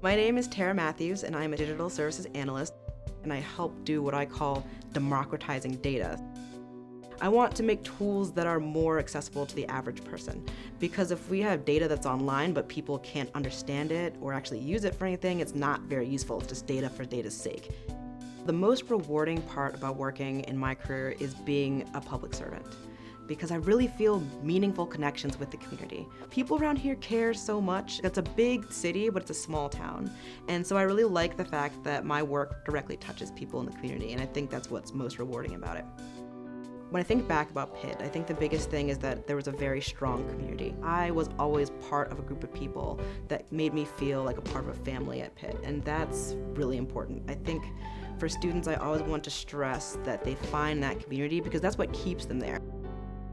My name is Tara Matthews, and I'm a digital services analyst, and I help do what I call democratizing data. I want to make tools that are more accessible to the average person, because if we have data that's online but people can't understand it or actually use it for anything, it's not very useful. It's just data for data's sake. The most rewarding part about working in my career is being a public servant, because I really feel meaningful connections with the community. People around here care so much. It's a big city, but it's a small town. And so I really like the fact that my work directly touches people in the community, and I think that's what's most rewarding about it. When I think back about Pitt, I think the biggest thing is that there was a very strong community. I was always part of a group of people that made me feel like a part of a family at Pitt, and that's really important. I think for students, I always want to stress that they find that community because that's what keeps them there.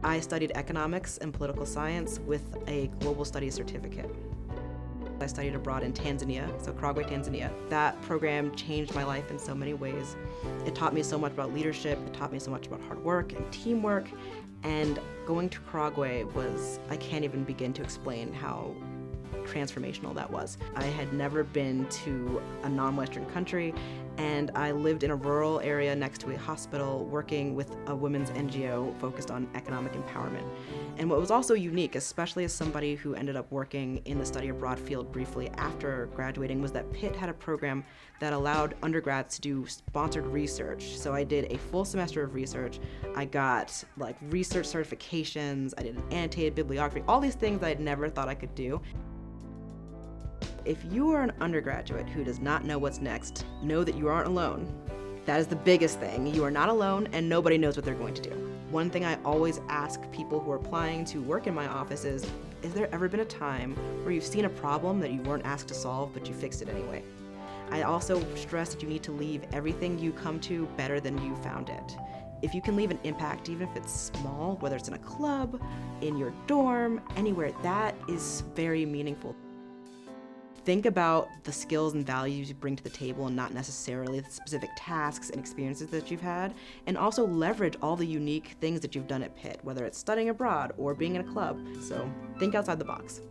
I studied economics and political science with a global studies certificate. I studied abroad in Tanzania, so Karagwe, Tanzania. That program changed my life in so many ways. It taught me so much about leadership, it taught me so much about hard work and teamwork, and going to Karagwe I can't even begin to explain how transformational that was. I had never been to a non-Western country, and I lived in a rural area next to a hospital working with a women's NGO focused on economic empowerment. And what was also unique, especially as somebody who ended up working in the study abroad field briefly after graduating, was that Pitt had a program that allowed undergrads to do sponsored research. So I did a full semester of research. I got research certifications, I did an annotated bibliography, all these things I had never thought I could do. If you are an undergraduate who does not know what's next, know that you aren't alone. That is the biggest thing. You are not alone, and nobody knows what they're going to do. One thing I always ask people who are applying to work in my office is there ever been a time where you've seen a problem that you weren't asked to solve, but you fixed it anyway? I also stress that you need to leave everything you come to better than you found it. If you can leave an impact, even if it's small, whether it's in a club, in your dorm, anywhere, that is very meaningful. Think about the skills and values you bring to the table and not necessarily the specific tasks and experiences that you've had, and also leverage all the unique things that you've done at Pitt, whether it's studying abroad or being in a club. So think outside the box.